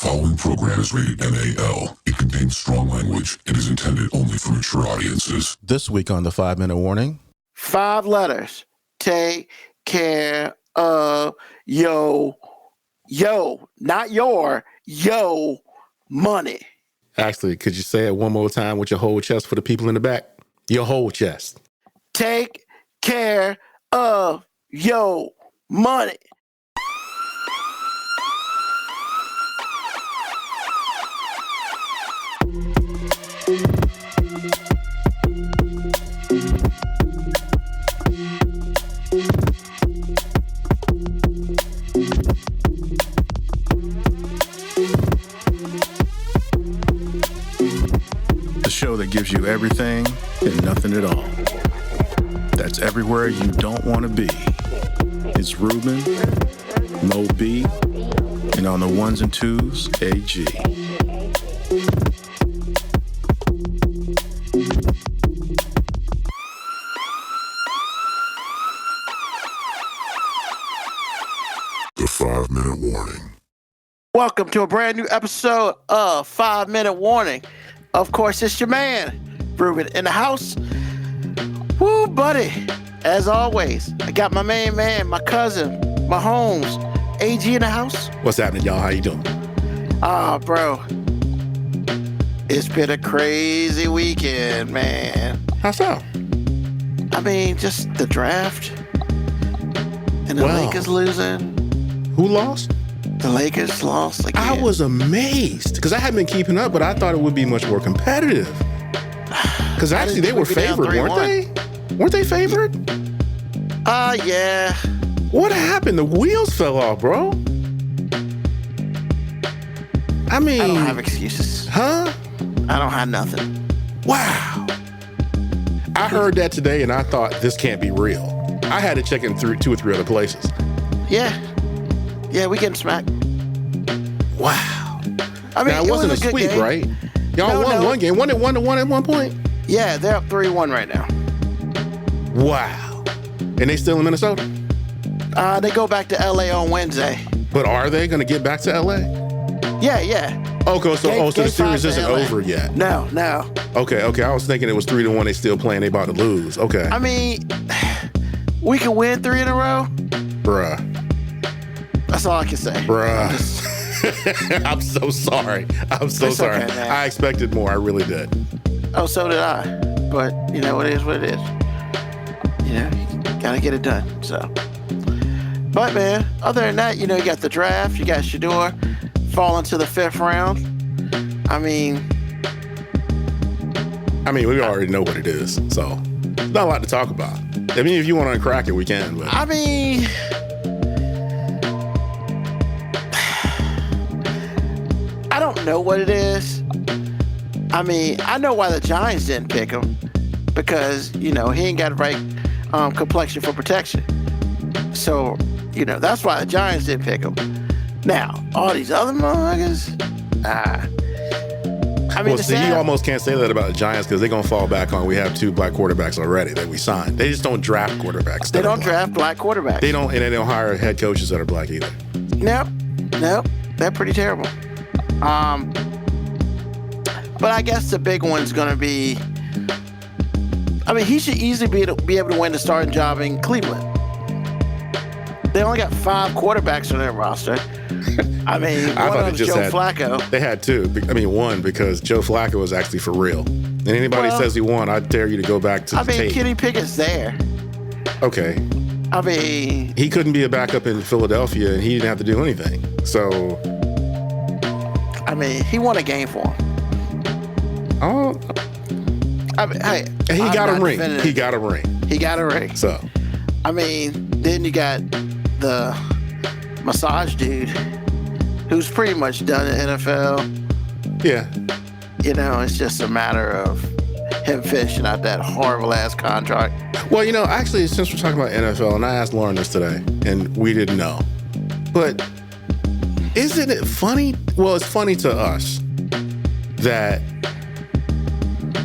following program is rated NAL. It contains strong language and is intended only for mature audiences. This week on the 5-Minute Warning. 5 letters. Take care of yo, not your, yo, money. Actually, could you say it one more time with your whole chest for the people in the back? Your whole chest. Take care of yo, money. The show that gives you everything and nothing at all. That's everywhere you don't want to be. It's Ruben, Mo B, and on the ones and twos, AG. The 5-Minute Warning. Welcome to a brand new episode of 5-Minute Warning. Of course, it's your man, Ruben, in the house. Woo, buddy. As always, I got my main man, my cousin, my Holmes, AG in the house. What's happening, y'all? How you doing? Bro. It's been a crazy weekend, man. How so? I mean, just the draft. And the Wow. Lakers losing. Who lost? The Lakers lost again. I was amazed because I hadn't been keeping up, but I thought it would be much more competitive. Because actually, they were favored, weren't they? Weren't they favored? Yeah. What happened? The wheels fell off, bro. I mean, I don't have excuses. huh? I don't have nothing. Wow. I heard that today and I thought this can't be real. I had to check in through 2 or 3 other places. Yeah. Yeah, we getting smacked. Wow. I mean, Now, it wasn't was a good sweep, game. right? Y'all won No. one game. Won it 1-1 at one point? Yeah, they're up 3-1 right now. Wow. And they still in Minnesota? They go back to LA on Wednesday. But are they going to get back to LA? Yeah. Okay, so, Game so the five series to isn't LA. over yet. No. Okay. I was thinking it was 3-1. They still playing. They about to lose. Okay. I mean, we can win 3 in a row. Bruh. That's all I can say. I'm so sorry. I'm so It's sorry. okay, man. I expected more. I really did. Oh, so did I. But, you know, it is what it is. You know, you gotta get it done, so. But, man, other than that, you know, you got the draft. You got Shedeur falling to the 5th round. I mean, we already know what it is. So, not a lot to talk about. I mean, if you want to uncrack it, we can. But I mean, I don't know what it is. I mean, I know why the Giants didn't pick him because, you know, he ain't got the right complexion for protection. So, you know, that's why the Giants didn't pick him. Now, all these other motherfuckers, I mean, well, see, you almost can't say that about the Giants because they're going to fall back on we have 2 black quarterbacks already that we signed. They just don't draft quarterbacks. They don't draft black quarterbacks. They don't hire head coaches that are black either. Nope. They're pretty terrible. But I guess the big one's going to be, I mean, he should easily be able to win the starting job in Cleveland. They only got 5 quarterbacks on their roster. I mean, I one thought of they them's just Joe had, Flacco. They had 2. One, because Joe Flacco was actually for real. And anybody Well, says he won, I dare you to go back to the tape. Kenny Pickett's there. Okay. I mean, He couldn't be a backup in Philadelphia, and he didn't have to do anything. So, he won a game for him. oh, I mean, hey, he I'm got a not ring. defending He it. got a ring. He got a ring. So, I mean, then you got the massage dude who's pretty much done in the NFL. yeah. You know, it's just a matter of him finishing out that horrible ass contract. Well, you know, actually, since we're talking about NFL, and I asked Lauren this today, and we didn't know, but isn't it funny? Well, it's funny to us that,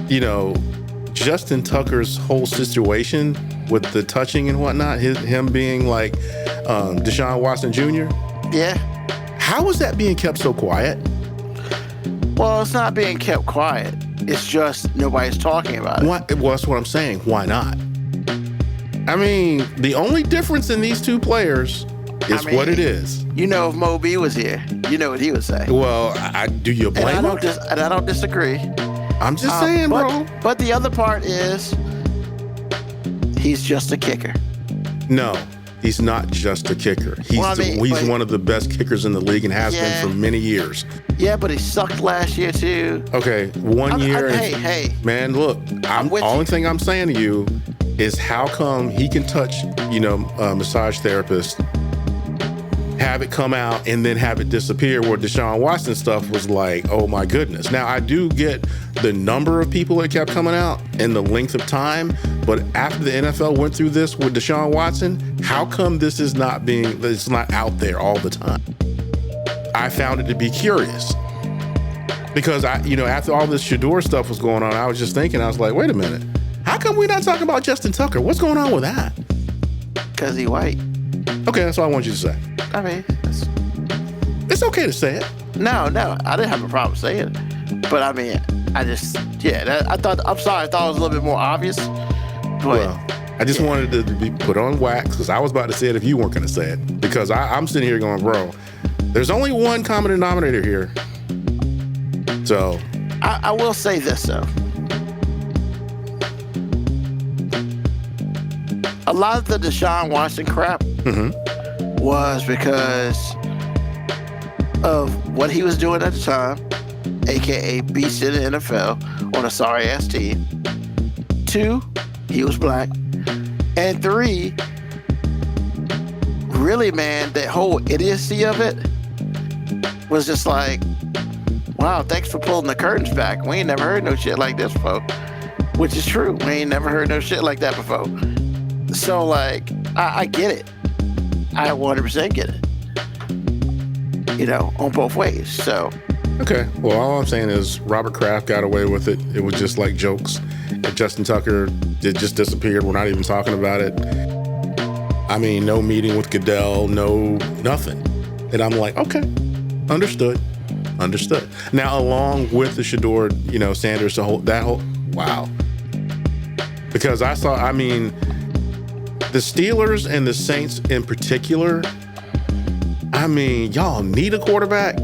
you know, Justin Tucker's whole situation with the touching and whatnot, him being like Deshaun Watson Jr. Yeah. How is that being kept so quiet? Well, it's not being kept quiet. It's just nobody's talking about it. Well, that's what I'm saying. Why not? I mean, the only difference in these two players is what it is. You know, if Mo B was here, you know what he would say. Well, do you blame him? And I don't disagree. I'm just saying, bro. But the other part is, he's just a kicker. No, he's not just a kicker. He's he's one of the best kickers in the league and has been for many years. Yeah, but he sucked last year too. Okay, 1 year. Hey. Man, look, only thing I'm saying to you is how come he can touch, massage therapist, have it come out and then have it disappear, where Deshaun Watson stuff was like, oh my goodness. Now, I do get the number of people that kept coming out and the length of time, but after the NFL went through this with Deshaun Watson, how come this is it's not out there all the time? I found it to be curious. Because after all this Shedeur stuff was going on, I was just thinking, I was like, wait a minute. How come we're not talking about Justin Tucker? What's going on with that? Because he white. Okay, that's all I want you to say. I mean, it's okay to say it. No, I didn't have a problem saying it. But I mean, I'm sorry, I thought it was a little bit more obvious. But well, I just wanted to be put on wax because I was about to say it if you weren't going to say it. Because I'm sitting here going, bro, there's only one common denominator here. So I will say this though. A lot of the Deshaun Watson crap was because of what he was doing at the time, aka beasting the NFL on a sorry ass team. 2, he was black. And 3, really, man, that whole idiocy of it was just like, wow, thanks for pulling the curtains back. We ain't never heard no shit like this before. Which is true. We ain't never heard no shit like that before. So, like, I get it. I 100% get it. On both ways. So. Okay. Well, all I'm saying is Robert Kraft got away with it. It was just like jokes. And Justin Tucker, it just disappeared. We're not even talking about it. I mean, no meeting with Goodell, no nothing. And I'm like, okay, understood. Now, along with the Shedeur, Sanders, wow. Because the Steelers and the Saints in particular, y'all need a quarterback.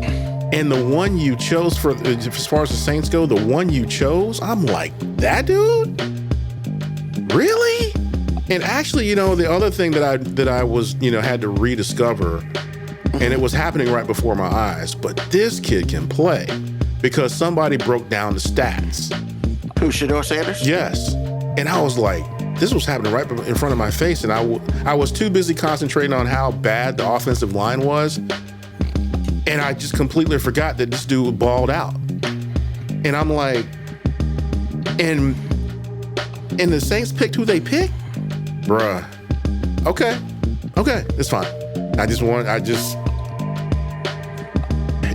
And the one you chose as far as the Saints go, the one you chose, I'm like, that dude? Really? And actually, the other thing that I was, had to rediscover, and it was happening right before my eyes, but this kid can play because somebody broke down the stats. Who, Shedeur Sanders? Yes. And I was like, this was happening right in front of my face, and I was too busy concentrating on how bad the offensive line was, and I just completely forgot that this dude balled out. And I'm like, and the Saints picked who they picked? Bruh. Okay, it's fine.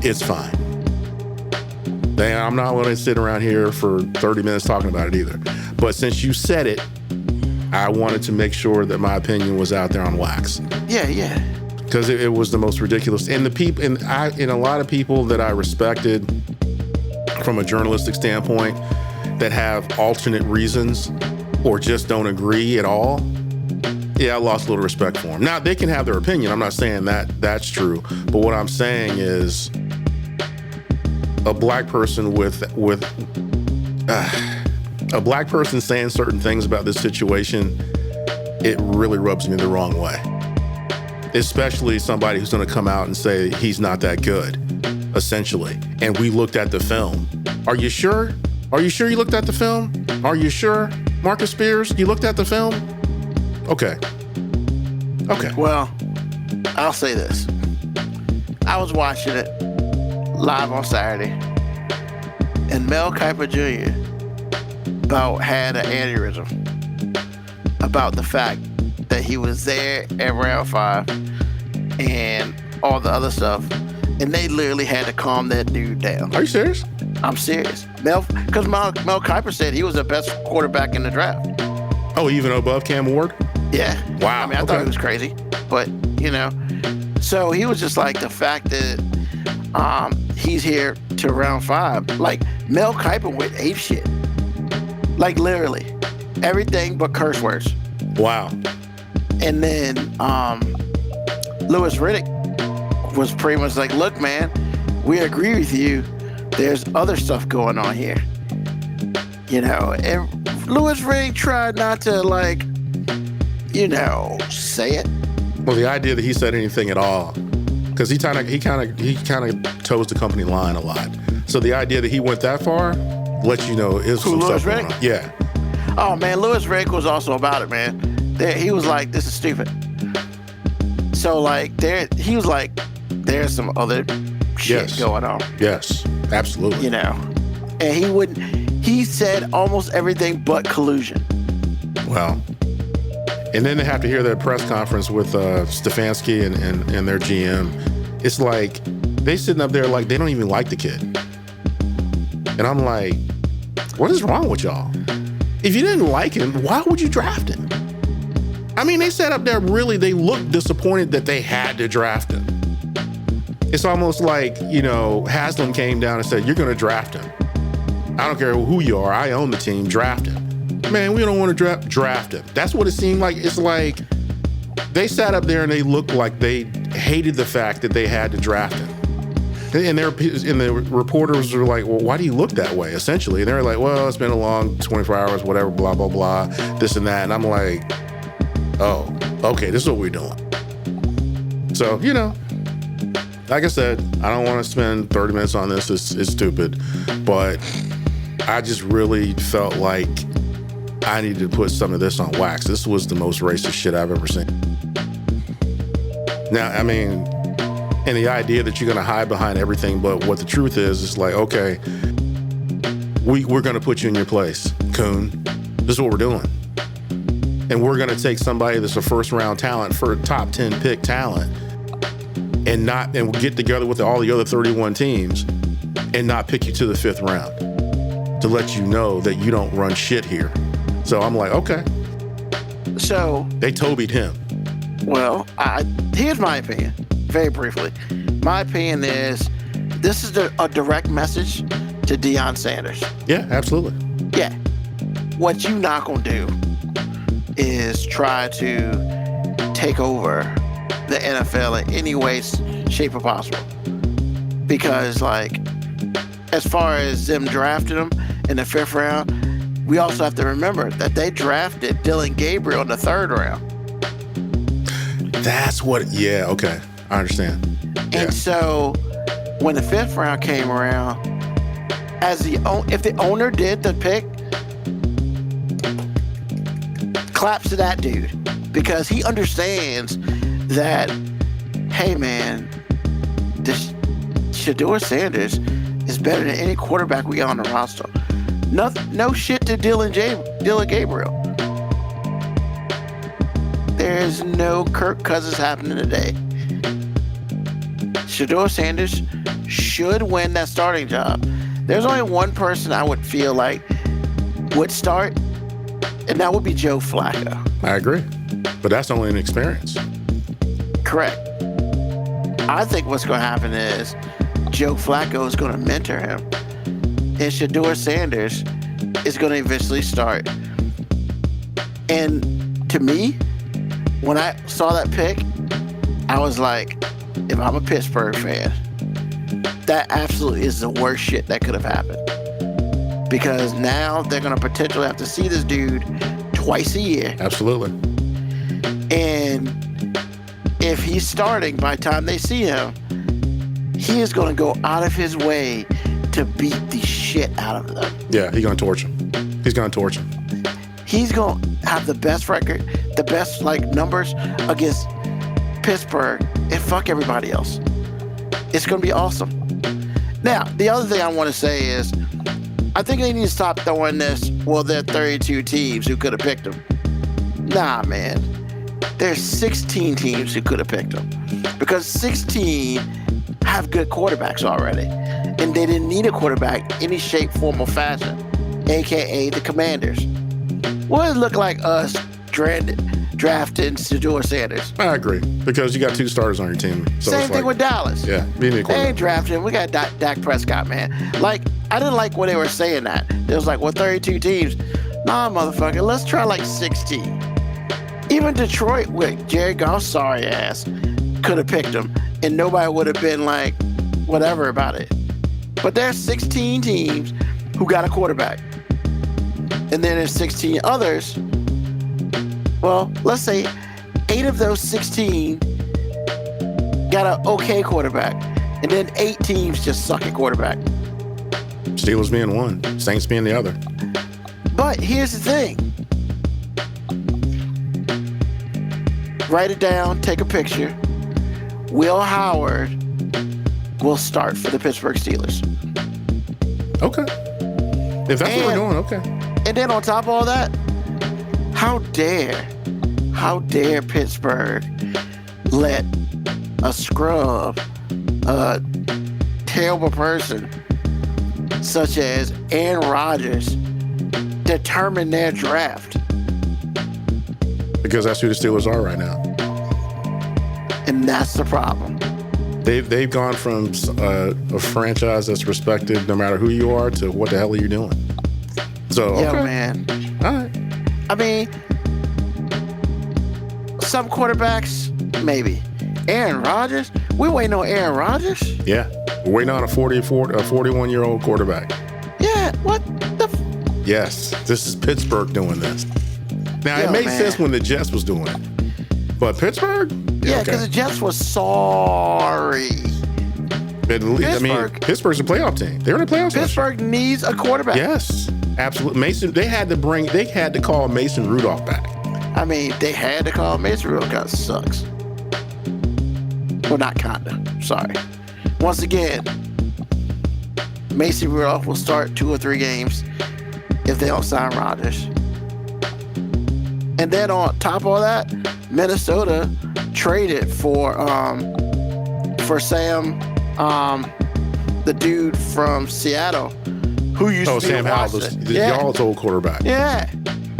It's fine. I'm not going to sit around here for 30 minutes talking about it either. But since you said it, I wanted to make sure that my opinion was out there on wax. Yeah. Because it was the most ridiculous. And the people, and a lot of people that I respected from a journalistic standpoint that have alternate reasons or just don't agree at all, I lost a little respect for them. Now, they can have their opinion. I'm not saying that that's true. But what I'm saying is a black person a black person saying certain things about this situation, it really rubs me the wrong way. Especially somebody who's going to come out and say he's not that good, essentially. And we looked at the film. Are you sure? Are you sure you looked at the film? Are you sure, Marcus Spears, you looked at the film? Okay. Well, I'll say this. I was watching it live on Saturday, and Mel Kiper Jr. about had an aneurysm about the fact that he was there at round 5 and all the other stuff, and they literally had to calm that dude down. Are you serious? I'm serious. Because Mel Kiper said he was the best quarterback in the draft. Oh, even above Cam Ward? Yeah. Wow. I thought it was crazy, but so he was just like, the fact that he's here to round 5. Like, Mel Kiper went ape shit. Like, literally. Everything but curse words. Wow. And then Louis Riddick was pretty much like, look, man, we agree with you. There's other stuff going on here. You know, and Louis Riddick tried not to, like, you know, say it. Well, the idea that he said anything at all, because he kind of toes the company line a lot. So the idea that he went that far lets you know is some Louis stuff going Riddick? on. Yeah. Oh, man, Louis Riddick was also about it, man. He was like, this is stupid. So, like, he was like, there's some other shit going on. Yes, absolutely. You know, and he said almost everything but collusion. Wow. And then they have to hear that press conference with Stefanski and their GM. It's like, they sitting up there like they don't even like the kid. And I'm like, what is wrong with y'all? If you didn't like him, why would you draft him? I mean, they sat up there really, they looked disappointed that they had to draft him. It's almost like, you know, Haslam came down and said, you're going to draft him. I don't care who you are. I own the team. Draft him. Man, we don't want to draft him. That's what it seemed like. It's like they sat up there and they looked like they hated the fact that they had to draft him. And the reporters were like, well, why do you look that way, essentially? And they're like, well, it's been a long 24 hours, whatever, blah, blah, blah, this and that. And I'm like, oh, okay, this is what we're doing. So, you know, like I said, I don't want to spend 30 minutes on this. It's stupid. But I just really felt like I needed to put some of this on wax. This was the most racist shit I've ever seen. Now, I mean, and the idea that you're going to hide behind everything, but what the truth is, it's like, okay, we're going to put you in your place, coon. This is what we're doing. And we're going to take somebody that's a first-round talent, for a top 10 pick talent, and we'll get together with all the other 31 teams and not pick you to the 5th round to let you know that you don't run shit here. So I'm like, okay. So they Toby'd him. Well, here's my opinion, very briefly. My opinion is this is a direct message to Deion Sanders. Yeah, absolutely. Yeah. What you not gonna do is try to take over the NFL in any way, shape, or possible. Because, like, as far as them drafting him in the 5th round, we also have to remember that they drafted Dillon Gabriel in the 3rd round. That's what, yeah, okay. I understand. Yeah. And so when the 5th round came around, if the owner did the pick, claps to that dude, because he understands that, hey man, this Shedeur Sanders is better than any quarterback we got on the roster. No shit to Dillon Gabriel. There's no Kirk Cousins happening today. Shedeur Sanders should win that starting job. There's only one person I would feel like would start, and that would be Joe Flacco. I agree. But that's only an experience. Correct. I think what's going to happen is Joe Flacco is going to mentor him, and Shedeur Sanders is going to eventually start. And to me, when I saw that pick, I was like, if I'm a Pittsburgh fan, that absolutely is the worst shit that could have happened. Because now they're going to potentially have to see this dude twice a year. Absolutely. And if he's starting by the time they see him, he is going to go out of his way to beat the shit out of them. Yeah, he's going to torch him. He's going to torch him. He's going to have the best record, the best numbers against Pittsburgh, and fuck everybody else. It's going to be awesome. Now, the other thing I want to say is, I think they need to stop throwing this, well, there are 32 teams who could have picked him. Nah, man. There's 16 teams who could have picked him. Because 16 have good quarterbacks already. And they didn't need a quarterback any shape, form, or fashion. AKA the Commanders. What does it look like us drafting Shedeur Sanders. I agree because you got 2 starters on your team. So Same it's thing like, with Dallas. Yeah, we need a They ain't quarterback. drafting. We got Dak Prescott, man. Like, I didn't like when they were saying that. It was like, well, 32 teams. Nah, motherfucker, let's try like 16. Even Detroit with Jared Goff's sorry ass could have picked him, and nobody would have been like, whatever about it. But there's 16 teams who got a quarterback. And then there's 16 others. Well, let's say 8 of those 16 got an okay quarterback. And then 8 teams just suck at quarterback. Steelers being one, Saints being the other. But here's the thing. Write it down, take a picture. Will Howard will start for the Pittsburgh Steelers. Okay. If that's what we're doing, okay. And then on top of all that, how dare Pittsburgh let a scrub, a terrible person such as Aaron Rodgers determine their draft? Because that's who the Steelers are right now. And that's the problem. They've gone from a franchise that's respected no matter who you are to what the hell are you doing? So, okay. Yeah, man. All right. I mean, some quarterbacks, maybe. Aaron Rodgers? We waiting on Aaron Rodgers? Yeah. We're waiting on a 41-year-old quarterback. Yeah, what the Yes. This is Pittsburgh doing this. Now, it made sense when the Jets was doing it. But Pittsburgh? Yeah, because the Jets was sorry. Pittsburgh's a playoff team. They were in the playoffs. Pittsburgh needs a quarterback. Yes, absolutely. They had to call Mason Rudolph back. I mean, they had to call Mason Rudolph because it sucks. Well, not kinda. Sorry. Once again, Mason Rudolph will start 2 or 3 games if they don't sign Rodgers. And then on top of all that, Minnesota traded for Sam, the dude from Seattle, who used to be Sam with Howell, Washington. y'all's old quarterback. Yeah,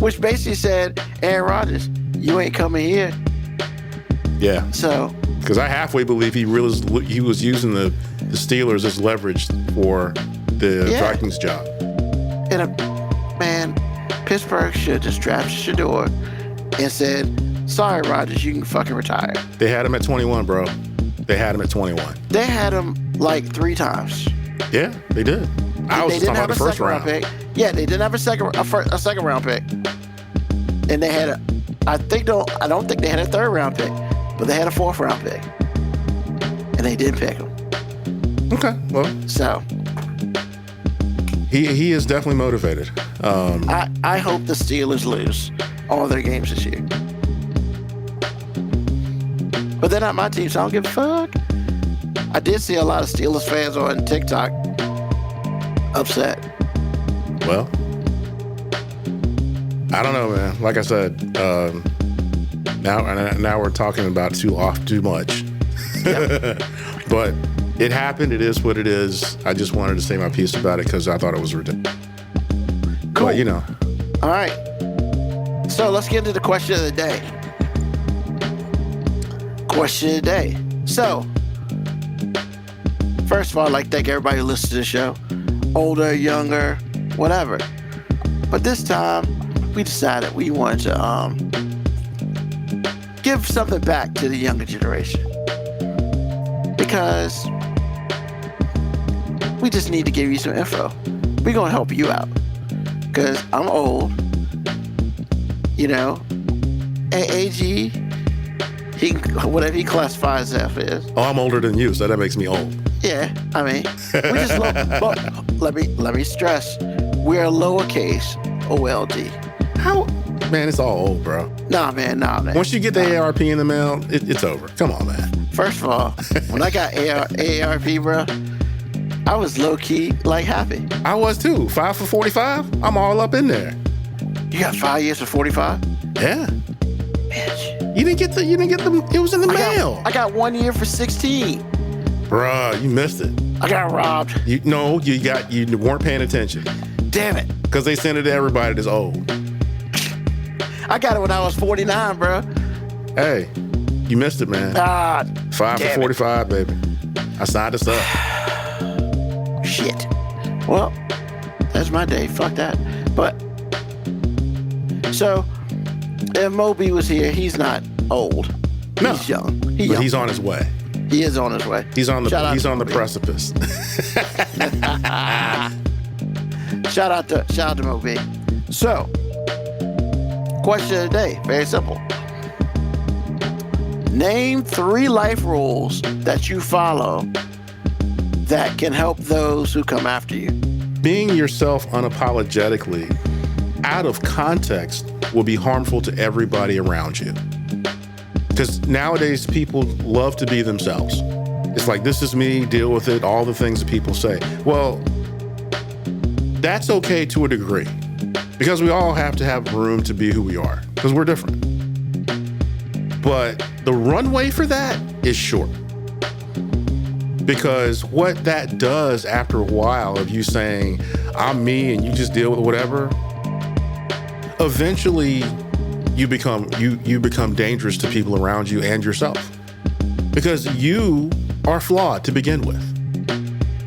which basically said, Aaron Rodgers, you ain't coming here. Yeah. So, because I halfway believe he was using the Steelers as leverage for the Vikings job. and man, Pittsburgh should just draft Shedeur and said, sorry, Rodgers, you can fucking retire. They had him at 21, bro. They had him at 21. They had him like 3 times. Yeah, they did. I was just talking about the first round pick. Yeah, they didn't have a second round pick. And they had I don't think they had a 3rd round pick, but they had a 4th round pick. And they did pick him. Okay, well. So He is definitely motivated. I hope the Steelers lose all their games this year. But they're not my team, so I don't give a fuck. I did see a lot of Steelers fans on TikTok upset. Well, I don't know, man. Like I said, now we're talking about too much. Yep. But it happened. It is what it is. I just wanted to say my piece about it because I thought it was ridiculous. Cool. But, you know. All right. So let's get into the question of the day. Question of the day. So, first of all, I'd like to thank everybody who listens to the show. Older, younger, whatever. But this time, we decided we wanted to give something back to the younger generation. Because we just need to give you some info. We're going to help you out. Because I'm old. You know. And AG, whatever he classifies himself as. Oh, I'm older than you, so that makes me old. Yeah, I mean, we just let me stress, we're lowercase OLD. How? Man, it's all old, bro. Nah, man. Once you get the ARP in the mail, it's over. Come on, man. First of all, when I got AARP, bro, I was low key like happy. I was too. 5 for 45. I'm all up in there. You got 5 years for 45? Yeah. Bitch. You didn't get the. It was in the mail. I got 1 year for 16. Bruh, you missed it. I got robbed. You weren't paying attention Damn it. because they sent it to everybody that's old. I got it when I was 49, bro. Hey, you missed it, man. Ah, 5 damn for it. 45, baby. I signed us up. Shit. Well, that's my day. Fuck that. But so if Moby was here, he's not old. No. He's young. But young. he's on his way. He is on his way. He's on the Shout out to the Moby. precipice. Shout out to Moby. So, question of the day, very simple. Name 3 life rules that you follow that can help those who come after you. Being yourself unapologetically out of context will be harmful to everybody around you. Because nowadays people love to be themselves. It's like, this is me, deal with it, all the things that people say. Well, that's okay to a degree, because we all have to have room to be who we are, because we're different. But the runway for that is short. Because what that does after a while of you saying, I'm me and you just deal with whatever, eventually you become dangerous to people around you and yourself. Because you are flawed to begin with.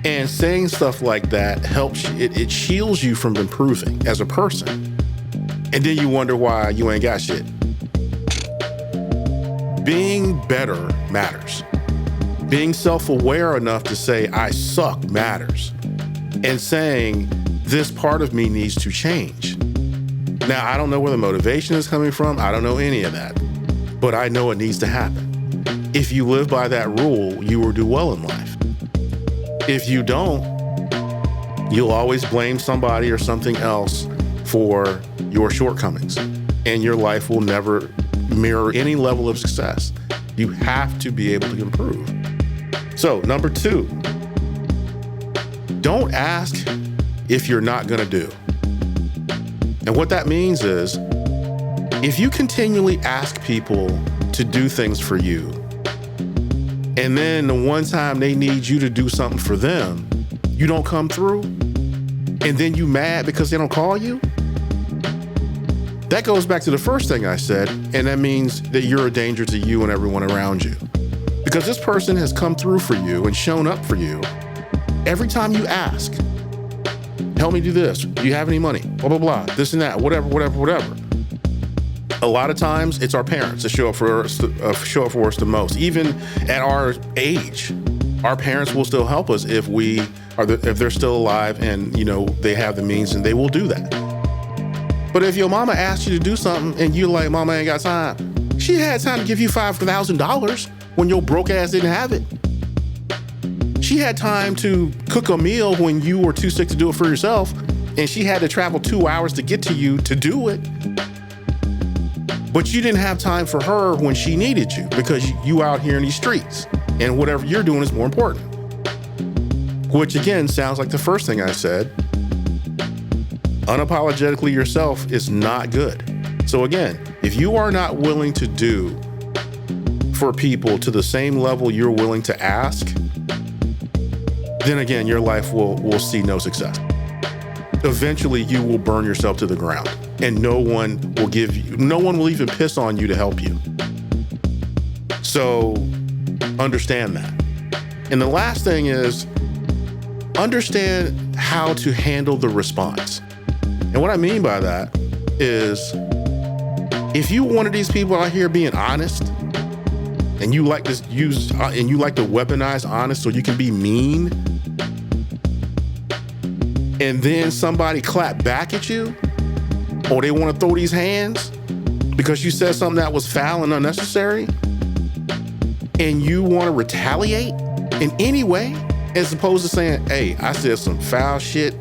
And saying stuff like that helps, it shields you from improving as a person. And then you wonder why you ain't got shit. Being better matters. Being self-aware enough to say, I suck matters. And saying, this part of me needs to change. Now, I don't know where the motivation is coming from. I don't know any of that. But I know it needs to happen. If you live by that rule, you will do well in life. If you don't, you'll always blame somebody or something else for your shortcomings, and your life will never mirror any level of success. You have to be able to improve. So, number 2, don't ask if you're not going to do. And what that means is, if you continually ask people to do things for you, and then the one time they need you to do something for them, you don't come through, and then you mad because they don't call you, that goes back to the first thing I said, and that means that you're a danger to you and everyone around you. Because this person has come through for you and shown up for you every time you ask, help me do this, do you have any money, blah, blah, blah, this and that, whatever. A lot of times it's our parents that show up for us the most. Even at our age, our parents will still help us if if they're still alive and they have the means, and they will do that. But if your mama asks you to do something and you're like, mama ain't got time, she had time to give you $5,000 when your broke ass didn't have it. She had time to cook a meal when you were too sick to do it for yourself, and she had to travel 2 hours to get to you to do it. But you didn't have time for her when she needed you, because you out here in these streets and whatever you're doing is more important. Which again sounds like the first thing I said. Unapologetically yourself is not good. So again, if you are not willing to do for people to the same level you're willing to ask, then again, your life will see no success. Eventually you will burn yourself to the ground, and no one will even piss on you to help you. So understand that. And the last thing is, understand how to handle the response. And what I mean by that is, if you one of these people out here being honest, and you like to weaponize honest so you can be mean, and then somebody clap back at you, or they want to throw these hands because you said something that was foul and unnecessary, and you want to retaliate in any way, as opposed to saying, hey, I said some foul shit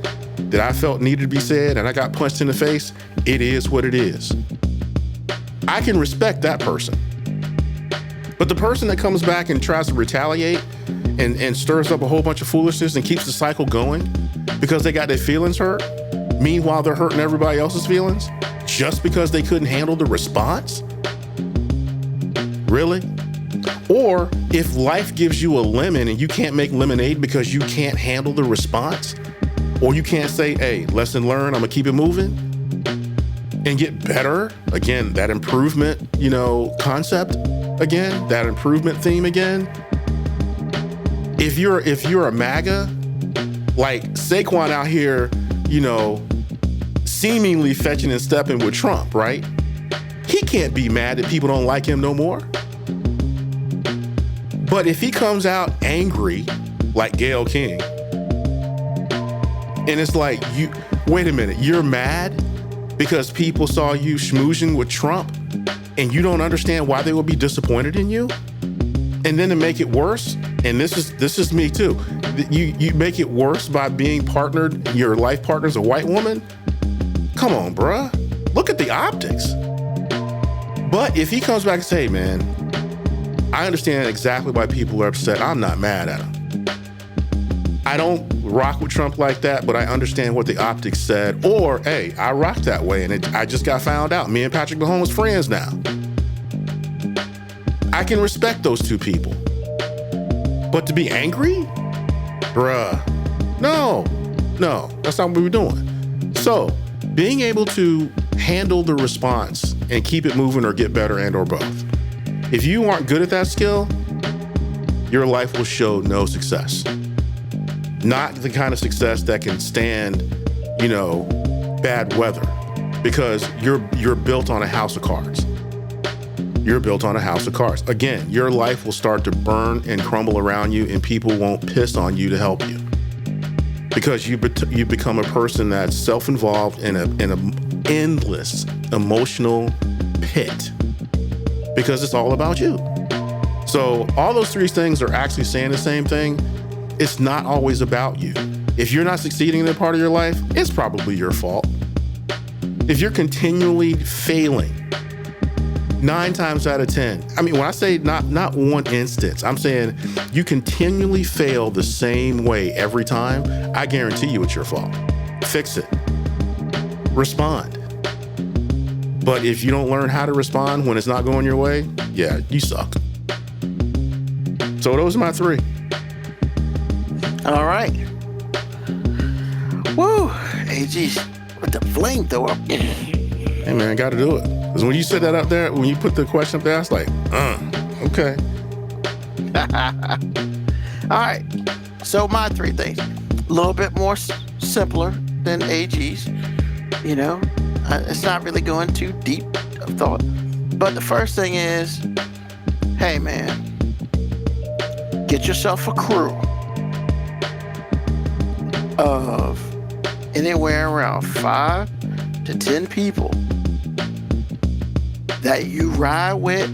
that I felt needed to be said and I got punched in the face, it is what it is. I can respect that person. But the person that comes back and tries to retaliate and stirs up a whole bunch of foolishness and keeps the cycle going because they got their feelings hurt, meanwhile they're hurting everybody else's feelings just because they couldn't handle the response? Really? Or if life gives you a lemon and you can't make lemonade because you can't handle the response, or you can't say, hey, lesson learned, I'm gonna keep it moving. and get better. Again, that improvement, concept again, that improvement theme again. If you're a MAGA, like Saquon out here, seemingly fetching and stepping with Trump, right? He can't be mad that people don't like him no more. But if he comes out angry, like Gayle King, and it's like, wait a minute, you're mad because people saw you schmoozing with Trump and you don't understand why they will be disappointed in you? And then to make it worse, and this is me too, you make it worse by being partnered, your life partner's a white woman? Come on, bruh. Look at the optics. But if he comes back and say, man, I understand exactly why people are upset. I'm not mad at him. I don't rock with Trump like that, but I understand what the optics said. Or, hey, I rock that way, and I just got found out. Me and Patrick Mahomes friends now. I can respect those two people. But to be angry? Bruh. No, that's not what we were doing. So, being able to handle the response and keep it moving or get better and or both. If you aren't good at that skill, your life will show no success. Not the kind of success that can stand, bad weather, because you're built on a house of cards. You're built on a house of cards. Again, your life will start to burn and crumble around you, and people won't piss on you to help you, because you become a person that's self-involved in an endless emotional pit, because it's all about you. So all those three things are actually saying the same thing. It's not always about you. If you're not succeeding in that part of your life, it's probably your fault. If you're continually failing, 9 times out of 10, I mean, when I say not one instance, I'm saying you continually fail the same way every time, I guarantee you it's your fault. Fix it. Respond. But if you don't learn how to respond when it's not going your way, yeah, you suck. So those are my 3. All right. Woo. AG with the flamethrower. Hey man, gotta do it. Because when you said that up there, when you put the question up there, I was like, okay. All right. So my 3 things. A little bit more simpler than AG's. It's not really going too deep of thought. But the first thing is, hey man, get yourself a crew of anywhere around 5 to 10 people that you ride with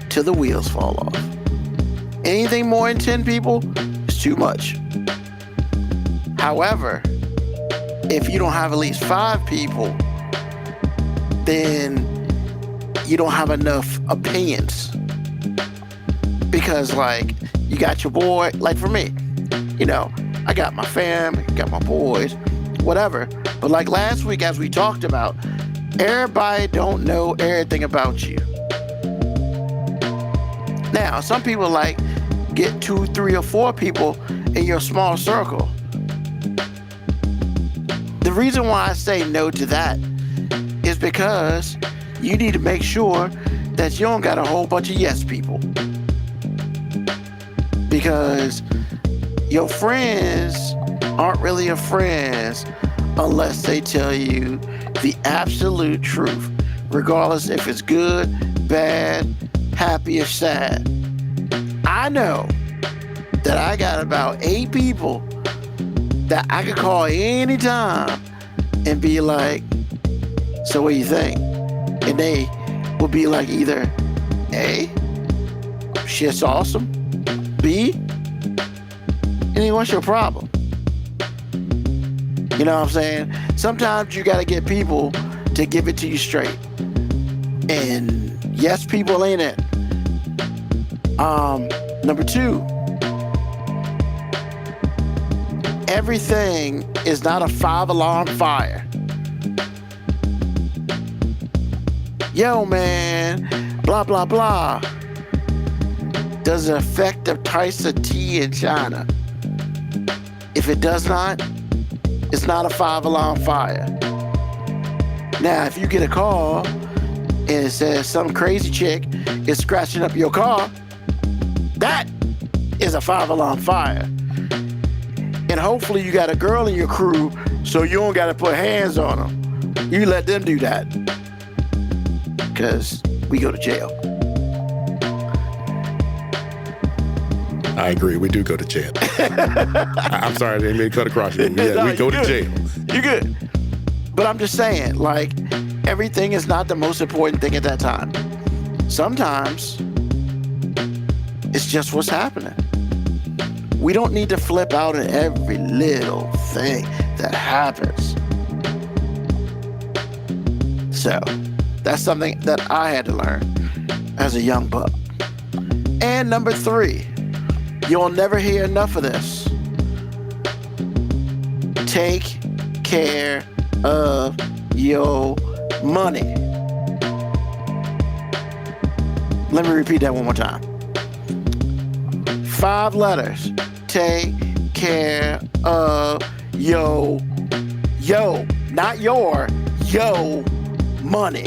till the wheels fall off. Anything more than 10 people is too much. However, if you don't have at least 5 people, then you don't have enough opinions. Because you got your boy, for me, I got my fam, got my boys, whatever. But last week, as we talked about, everybody don't know everything about you. Now, some people get 2, 3, or 4 people in your small circle. The reason why I say no to that is because you need to make sure that you don't got a whole bunch of yes people. Because your friends aren't really your friends unless they tell you the absolute truth, regardless if it's good, bad, happy, or sad. I know that I got about 8 people that I could call anytime and be like, so what do you think? And they will be like either A, shit's awesome, B, and then what's your problem? You know what I'm saying? Sometimes you gotta get people to give it to you straight. And yes, people ain't it. Number 2, everything is not a 5-alarm fire. Yo, man, blah, blah, blah. Does it affect the price of tea in China? If it does not, it's not a 5-alarm fire. Now, if you get a call and it says some crazy chick is scratching up your car, that is a 5-alarm fire. And hopefully you got a girl in your crew so you don't got to put hands on them. You let them do that. Because we go to jail. I agree. We do go to jail. I'm sorry, I didn't mean to cut across you. Yeah, No, we go you to good. jail. You good. But I'm just saying, like, everything is not the most important thing at that time. Sometimes it's just what's happening. We don't need to flip out at every little thing that happens. So that's something that I had to learn as a young buck. And number 3, you'll never hear enough of this. Take care of your money. Let me repeat that one more time. 5 letters. Take care of yo, not your, yo, money.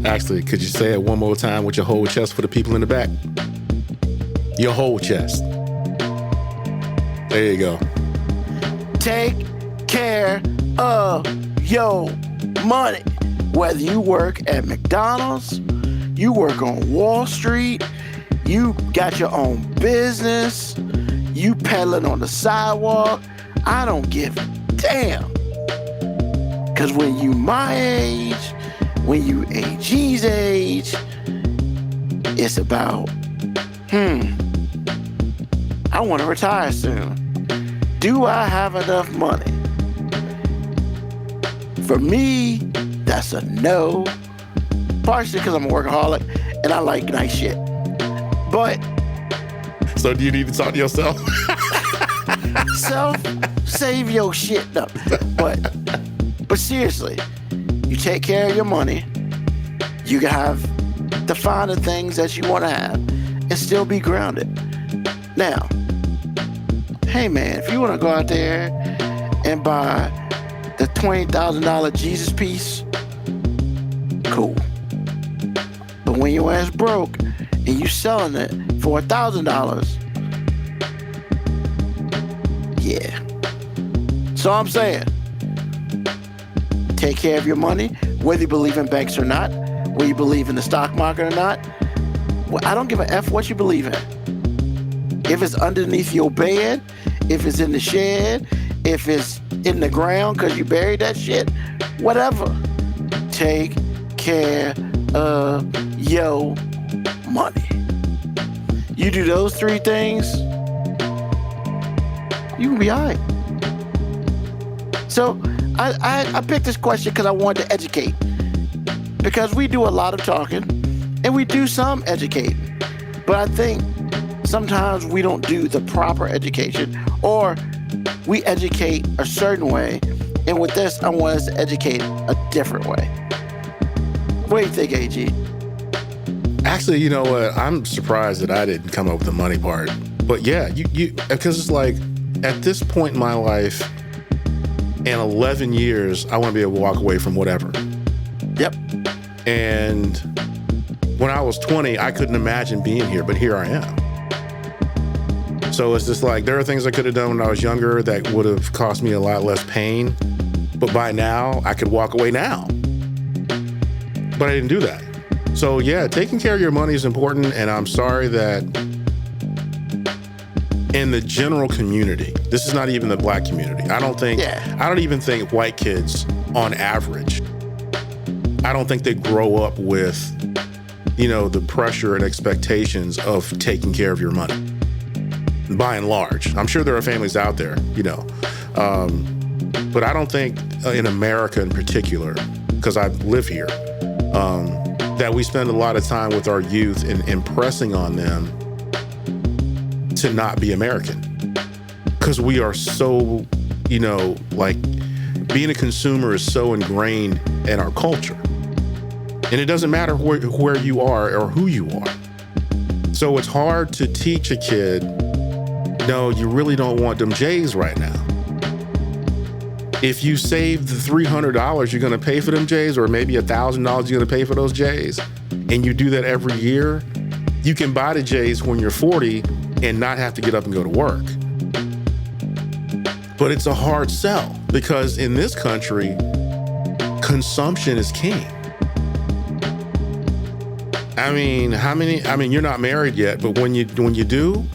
Actually, could you say it one more time with your whole chest for the people in the back? Your whole chest. There you go. Take care of your money. Whether you work at McDonald's, you work on Wall Street, you got your own business, you peddling on the sidewalk, I don't give a damn. Because when you my age, when you AG's age, it's about, I want to retire soon. Do I have enough money? For me, that's a no. Partially because I'm a workaholic and I like nice shit. But So do you need to talk to yourself? save your shit. No. But seriously, you take care of your money. You can have the finer things that you want to have and still be grounded. Now, hey man, if you want to go out there and buy the $20,000 Jesus piece, cool. But when your ass broke and you selling it for $1,000, yeah. So I'm saying, take care of your money, whether you believe in banks or not, whether you believe in the stock market or not. Well, I don't give a F what you believe in. If it's underneath your bed, if it's in the shed, if it's in the ground because you buried that shit, whatever. Take care of your money. You do those 3 things, you can be all right. So I picked this question because I wanted to educate. Because we do a lot of talking and we do some educating. But I think sometimes we don't do the proper education, or we educate a certain way. And with this, I want us to educate a different way. What do you think, AG? Actually, you know what? I'm surprised that I didn't come up with the money part. But yeah, you because it's like at this point in my life, in 11 years, I want to be able to walk away from whatever. Yep. And when I was 20, I couldn't imagine being here, but here I am. So it's just like, there are things I could have done when I was younger that would have cost me a lot less pain. But by now, I could walk away now. But I didn't do that. So yeah, taking care of your money is important. And I'm sorry that in the general community, this is not even the black community. I don't even think white kids on average, I don't think they grow up with, the pressure and expectations of taking care of your money. By and large, I'm sure there are families out there, but I don't think in America in particular, because I live here, that we spend a lot of time with our youth in impressing on them to not be American. Because we are so, being a consumer is so ingrained in our culture. And it doesn't matter where you are or who you are. So it's hard to teach a kid, no, you really don't want them J's right now. If you save the $300 you're going to pay for them J's, or maybe $1,000 you're going to pay for those J's, and you do that every year, you can buy the J's when you're 40 and not have to get up and go to work. But it's a hard sell because in this country, consumption is king. I mean, you're not married yet, but when you do,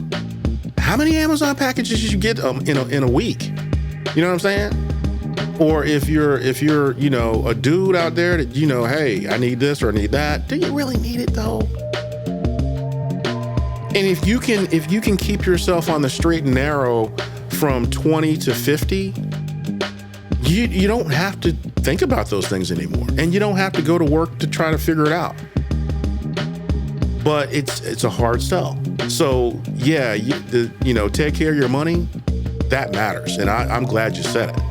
how many Amazon packages did you get in a week? You know what I'm saying? Or if you're a dude out there that, hey, I need this or I need that. Do you really need it though? And if you can keep yourself on the straight and narrow from 20 to 50, you don't have to think about those things anymore. And you don't have to go to work to try to figure it out. But it's a hard sell. So yeah, take care of your money. That matters. And I'm glad you said it.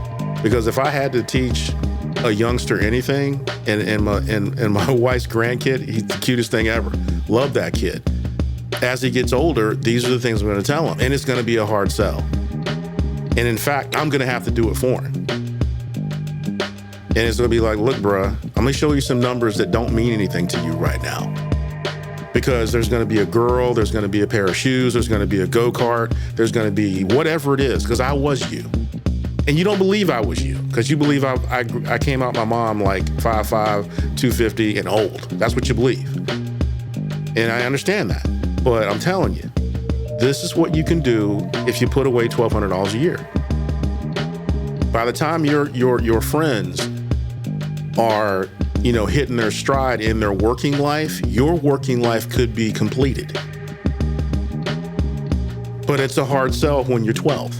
Because if I had to teach a youngster anything, and my wife's grandkid, he's the cutest thing ever. Love that kid. As he gets older, these are the things I'm going to tell him. And it's going to be a hard sell. And in fact, I'm going to have to do it for him. And it's going to be like, look, bruh, I'm going to show you some numbers that don't mean anything to you right now. Because there's going to be a girl, there's going to be a pair of shoes, there's going to be a go-kart, there's going to be whatever it is, because I was you. And you don't believe I was you, because you believe I came out my mom like 5'5", 250, and old. That's what you believe. And I understand that. But I'm telling you, this is what you can do if you put away $1,200 a year. By the time your friends are, hitting their stride in their working life, your working life could be completed. But it's a hard sell when you're 12.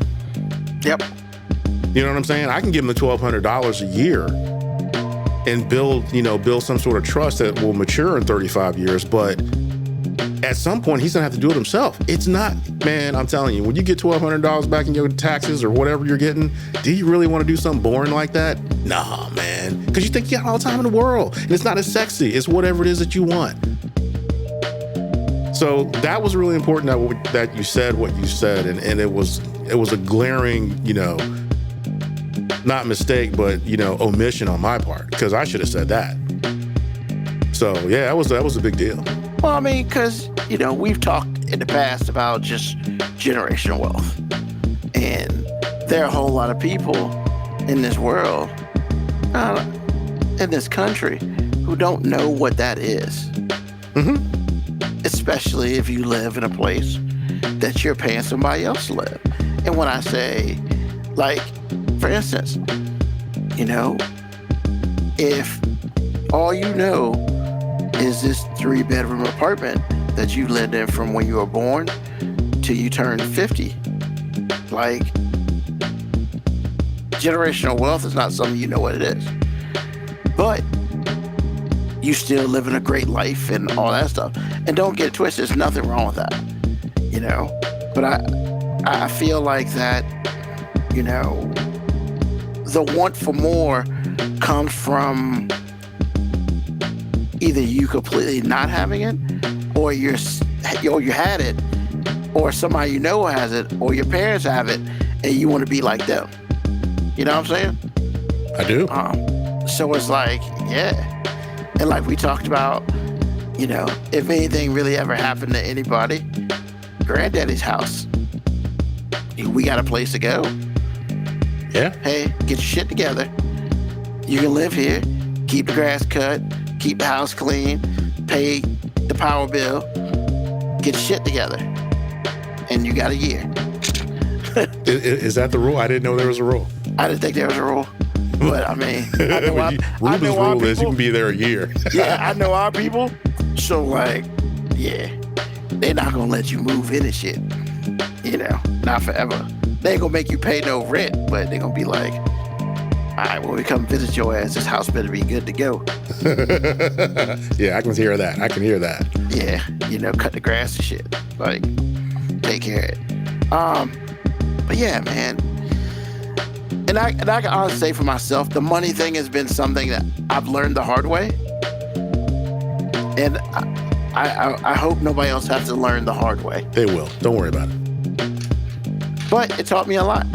Yep. You know what I'm saying? I can give him the $1,200 a year and build some sort of trust that will mature in 35 years. But at some point, he's gonna have to do it himself. It's not, man, I'm telling you, when you get $1,200 back in your taxes or whatever you're getting, do you really want to do something boring like that? Nah, man. Because you think you got all the time in the world. And it's not as sexy. It's whatever it is that you want. So that was really important that you said what you said. And it was a glaring, not mistake, but, omission on my part, because I should have said that. So, yeah, that was a big deal. Well, I mean, because, we've talked in the past about just generational wealth. And there are a whole lot of people in this world, in this country, who don't know what that is. Mm-hmm. Especially if you live in a place that you're paying somebody else to live. And when I say, like, for instance, if all you know is this 3-bedroom apartment that you lived in from when you were born till you turned 50, like, generational wealth is not something you know what it is. But you still living a great life and all that stuff. And don't get it twisted, there's nothing wrong with that, But I feel like that, the want for more comes from either you completely not having it, or you had it, or somebody has it, or your parents have it, and you want to be like them. You know what I'm saying? I do. So it's like, yeah. And like we talked about, if anything really ever happened to anybody, Granddaddy's house. We got a place to go. Yeah. Hey, get your shit together. You can live here, keep the grass cut, keep the house clean, pay the power bill, get your shit together. And you got a year. Is that the rule? I didn't know there was a rule. I didn't think there was a rule. But I mean, Ruben's rule is you can be there a year. Yeah, I know our people. So like, yeah, they're not gonna let you move in and shit. Not forever. They ain't gonna make you pay no rent, but they're gonna be like, all right, when we come visit your ass, this house better be good to go. Yeah, I can hear that. Yeah, cut the grass and shit. Like, take care of it. But yeah, man. And I can honestly say for myself, the money thing has been something that I've learned the hard way. And I hope nobody else has to learn the hard way. They will. Don't worry about it. But it taught me a lot.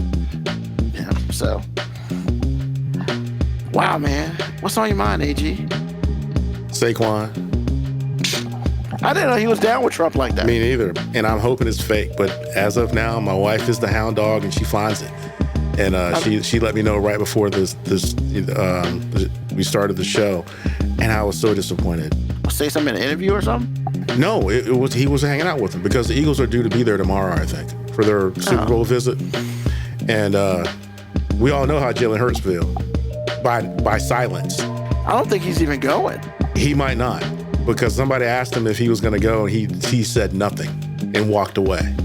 So Wow, man. What's on your mind, AG? Saquon. I didn't know he was down with Trump like that. Me neither. And I'm hoping it's fake. But as of now, my wife is the hound dog, and she finds it. And she let me know right before we started the show, and I was so disappointed. Say something in an interview or something? No, it was he was hanging out with them because the Eagles are due to be there tomorrow, I think, for their Super Bowl visit. And we all know how Jalen Hurts feel by silence. I don't think he's even going. He might not, because somebody asked him if he was going to go, and he said nothing and walked away.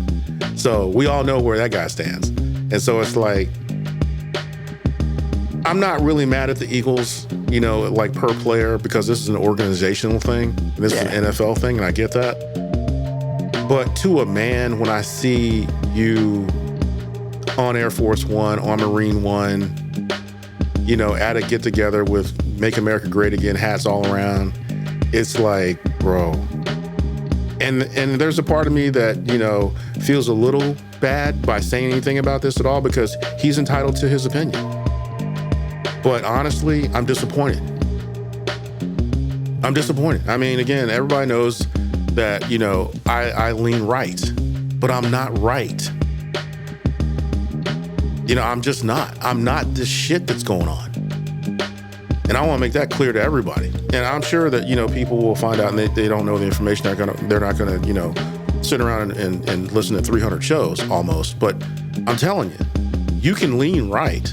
So we all know where that guy stands. And so it's like, I'm not really mad at the Eagles, like per player, because this is an organizational thing. This is an NFL thing, and I get that. But to a man, when I see you on Air Force One, on Marine One, at a get together with Make America Great Again hats all around, it's like, bro. And there's a part of me that, feels a little bad by saying anything about this at all, because he's entitled to his opinion. But honestly, I'm disappointed. I mean, again, everybody knows that, I lean right, but I'm not right. I'm just not. I'm not this shit that's going on. And I want to make that clear to everybody. And I'm sure that, people will find out and they don't know the information. They're not going to, sit around and listen to 300 shows almost. But I'm telling you, you can lean right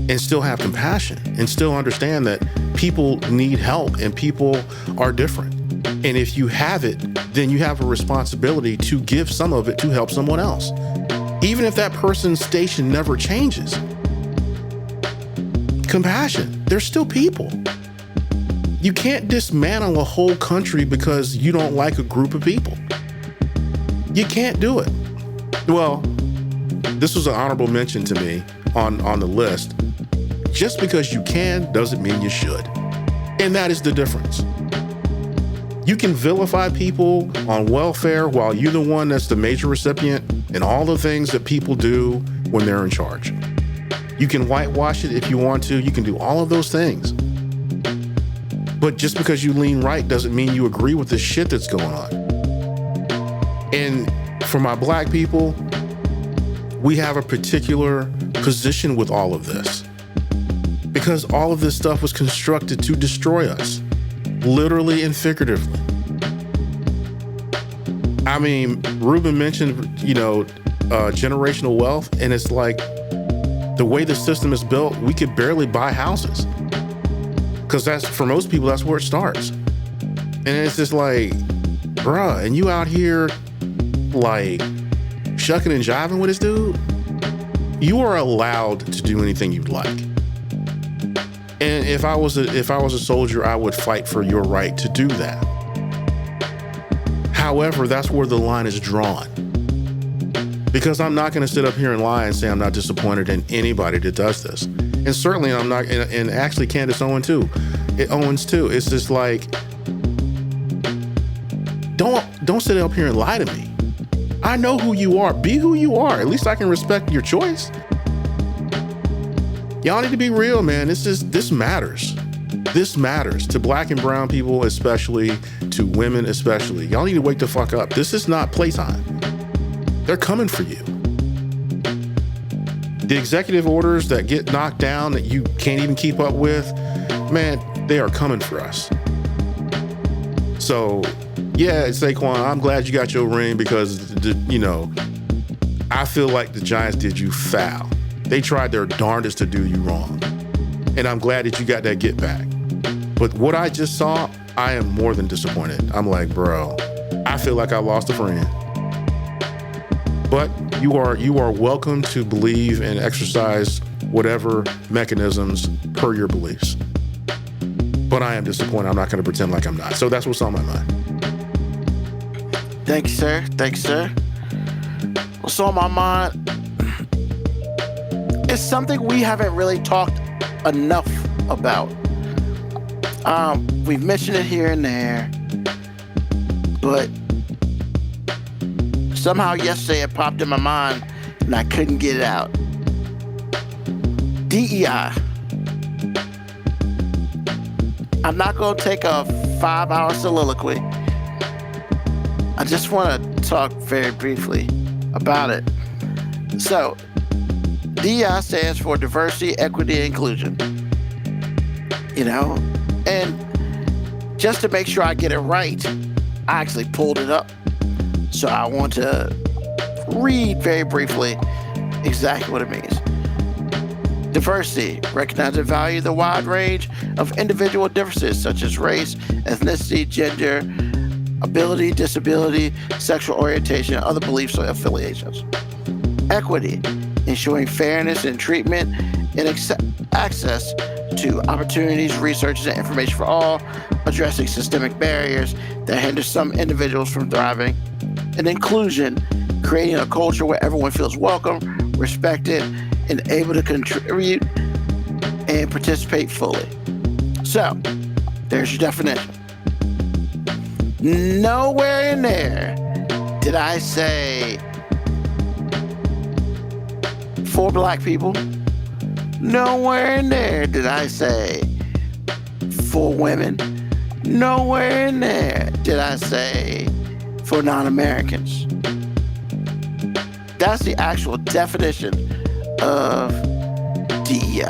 and still have compassion and still understand that people need help and people are different. And if you have it, then you have a responsibility to give some of it to help someone else. Even if that person's station never changes. Compassion. They're still people. You can't dismantle a whole country because you don't like a group of people. You can't do it. Well, this was an honorable mention to me on the list. Just because you can doesn't mean you should. And that is the difference. You can vilify people on welfare while you're the one that's the major recipient and all the things that people do when they're in charge. You can whitewash it if you want to. You can do all of those things. But just because you lean right doesn't mean you agree with the shit that's going on. And for my black people, we have a particular position with all of this. Because all of this stuff was constructed to destroy us, literally and figuratively. I mean, Ruben mentioned, generational wealth, and it's like the way the system is built, we could barely buy houses. Because that's, for most people, that's where it starts. And it's just like, bruh, and you out here like shucking and jiving with this dude? You are allowed to do anything you'd like. And if I was a soldier, I would fight for your right to do that. However, that's where the line is drawn. Because I'm not going to sit up here and lie and say I'm not disappointed in anybody that does this. And certainly I'm not, and actually Candace Owens too. It's just like, don't sit up here and lie to me. I know who you are. Be who you are. At least I can respect your choice. Y'all need to be real, man. This matters. This matters to black and brown people, especially to women, especially. Y'all need to wake the fuck up. This is not playtime. They're coming for you. The executive orders that get knocked down that you can't even keep up with, man, they are coming for us. So, yeah, Saquon, I'm glad you got your ring because, I feel like the Giants did you foul. They tried their darndest to do you wrong. And I'm glad that you got that get back. But what I just saw, I am more than disappointed. I'm like, bro, I feel like I lost a friend. But you are welcome to believe and exercise whatever mechanisms per your beliefs. But I am disappointed. I'm not going to pretend like I'm not. So that's what's on my mind. Thank you, sir. What's on my mind? It's something we haven't really talked enough about. We've mentioned it here and there, but somehow yesterday it popped in my mind and I couldn't get it out. DEI. I'm not going to take a 5-hour soliloquy. I just want to talk very briefly about it. So, DEI stands for diversity, equity, and inclusion. You know, and just to make sure I get it right, I actually pulled it up. So I want to read very briefly exactly what it means. Diversity, recognize and value the wide range of individual differences such as race, ethnicity, gender, ability, disability, sexual orientation, and other beliefs or affiliations. Equity, ensuring fairness in treatment and access to opportunities, resources, and information for all, addressing systemic barriers that hinder some individuals from thriving. And inclusion, creating a culture where everyone feels welcome, respected, and able to contribute and participate fully. So, there's your definition. Nowhere in there did I say for Black people. Nowhere in there did I say for women. Nowhere in there did I say for non-Americans. That's the actual definition of DEI.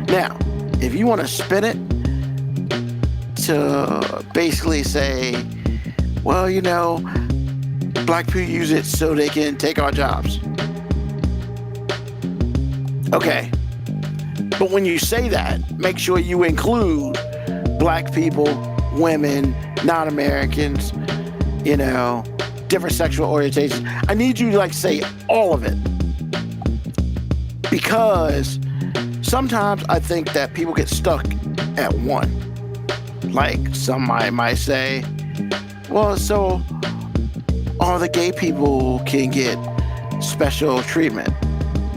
Now, if you want to spin it to basically say, well, you know, Black people use it so they can take our jobs. Okay, but when you say that, make sure you include Black people, women, non-Americans, you know, different sexual orientations. I need you to like say all of it. Because sometimes I think that people get stuck at one. Like somebody might say, well, so all the gay people can get special treatment,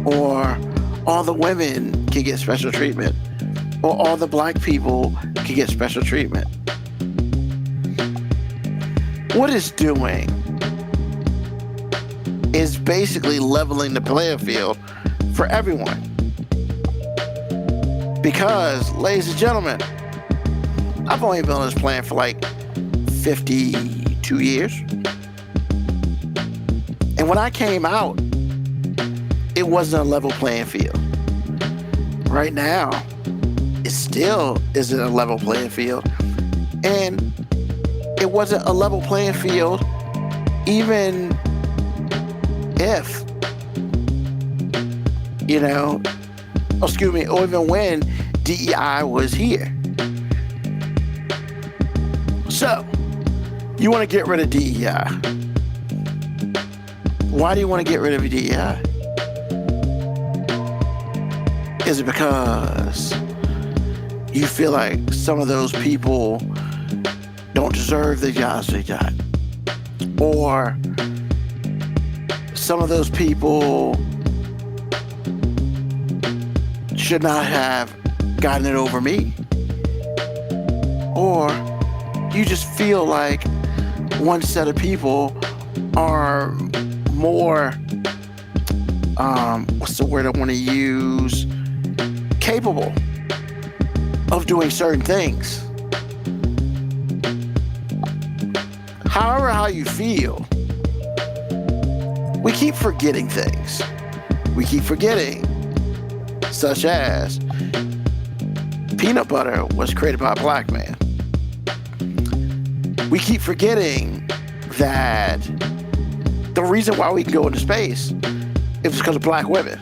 or all the women can get special treatment, or all the Black people can get special treatment. What it's doing is basically leveling the playing field for everyone. Because, ladies and gentlemen, I've only been on this planet for like 52 years. And when I came out, it wasn't a level playing field. Right now, it still isn't a level playing field. And it wasn't a level playing field even if, you know, excuse me, or even when DEI was here. So, you want to get rid of DEI. Why do you want to get rid of DEI? Is it because you feel like some of those people don't deserve the jobs they got? Or some of those people should not have gotten it over me? Or you just feel like one set of people are more, what's the word I want to use? Capable of doing certain things. However, how you feel, we keep forgetting things. We keep forgetting, such as peanut butter was created by a Black man. We keep forgetting that the reason why we can go into space is because of Black women.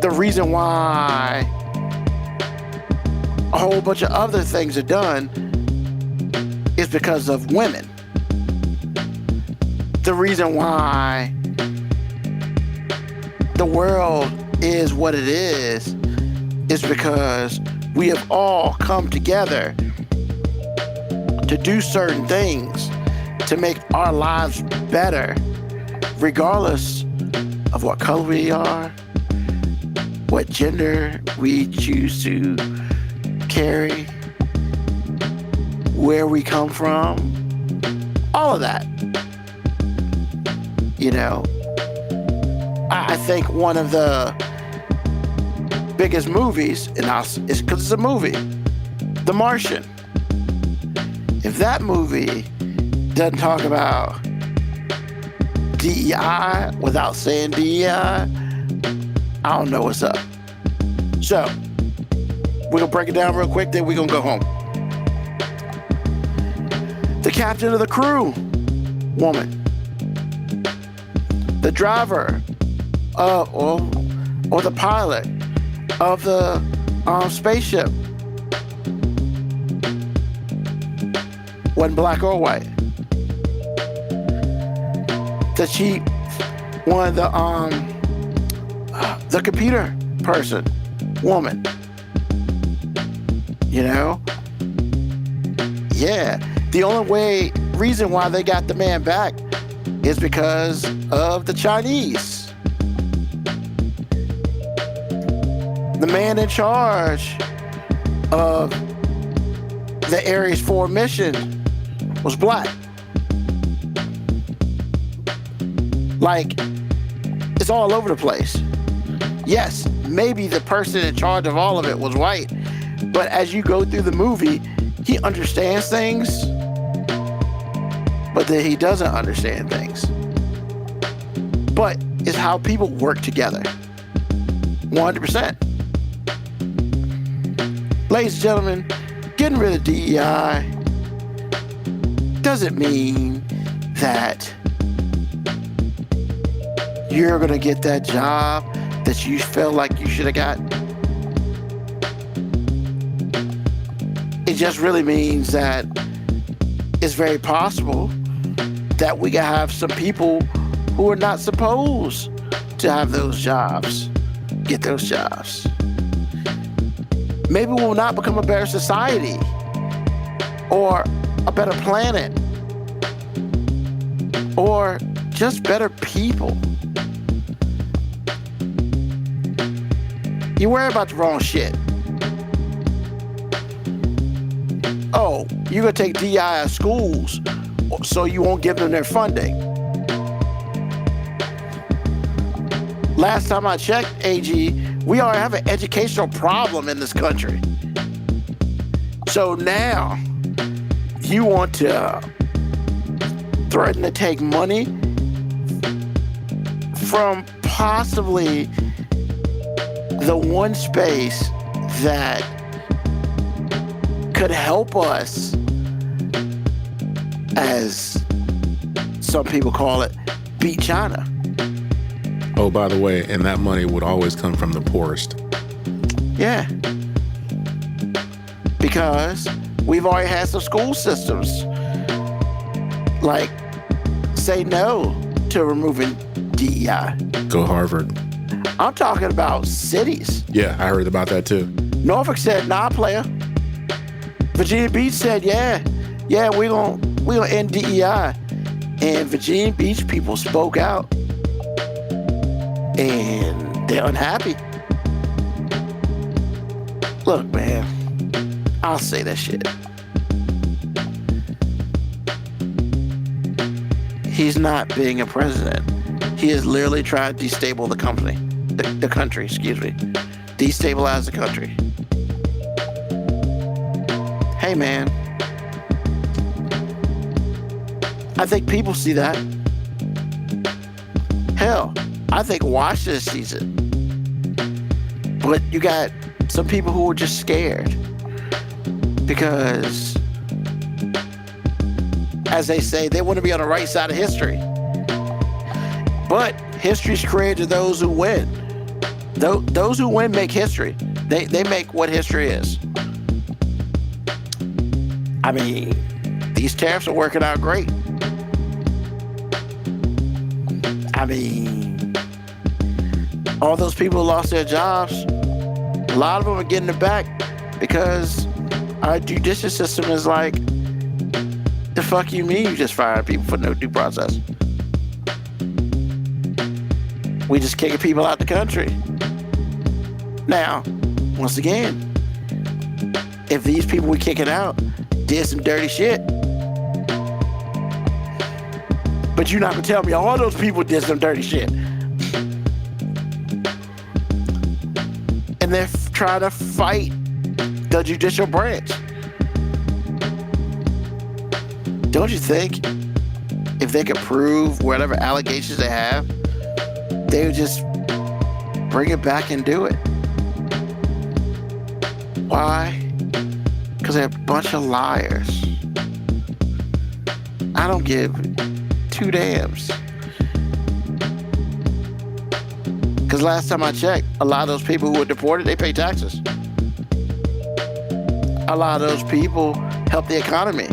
The reason why a whole bunch of other things are done is because of women. The reason why the world is what it is because we have all come together to do certain things to make our lives better, regardless of what color we are, what gender we choose to carry, where we come from, all of that. You know, I think one of the biggest movies, and it's because it's a movie, The Martian. If that movie doesn't talk about DEI without saying DEI, I don't know what's up. So, we're gonna break it down real quick, then we're gonna go home. The captain of the crew, woman. The driver, or the pilot of the spaceship, wasn't black or white. The computer person, woman. You know? Yeah. The only reason why they got the man back is because of the Chinese. The man in charge of the Ares 4 mission was black. Like, it's all over the place. Yes, maybe the person in charge of all of it was white, but as you go through the movie, he understands things, but then he doesn't understand things. But it's how people work together. 100%. Ladies and gentlemen, getting rid of DEI doesn't mean that you're gonna get that job that you felt like you should have got. It just really means that it's very possible that we can have some people who are not supposed to have those jobs get those jobs. Maybe we'll not become a better society or a better planet or just better people. You worry about the wrong shit. Oh, you're gonna take DI out of schools so you won't give them their funding. Last time I checked, AG, we already have an educational problem in this country. So now you want to threaten to take money from possibly the one space that could help us, as some people call it, beat China. Oh, by the way, and that money would always come from the poorest. Yeah. Because we've already had some school systems like say no to removing DEI. Go Harvard. I'm talking about cities. Yeah, I heard about that too. Norfolk said, nah, player. Virginia Beach said, yeah, we gonna end DEI. And Virginia Beach people spoke out. And they're unhappy. Look, man, I'll say that shit. He's not being a president. He is literally trying to destabilize the company. The country, excuse me. Destabilize the country. Hey, man. I think people see that. Hell, I think Washington sees it. But you got some people who are just scared. Because, as they say, they want to be on the right side of history. But history's created those who win. Those who win make history. They make what history is. I mean, these tariffs are working out great. I mean, all those people who lost their jobs, a lot of them are getting it back because our judicial system is like, the fuck you mean you just fired people for no due process? We just kicking people out the country. Now, once again, if these people we kicking out did some dirty shit, but you're not gonna tell me all those people did some dirty shit. And and they're trying to fight the judicial branch. Don't you think if they could prove whatever allegations they have, they would just bring it back and do it? Why? Because they're a bunch of liars. I don't give two damns. Because last time I checked, a lot of those people who were deported, they pay taxes. A lot of those people helped the economy.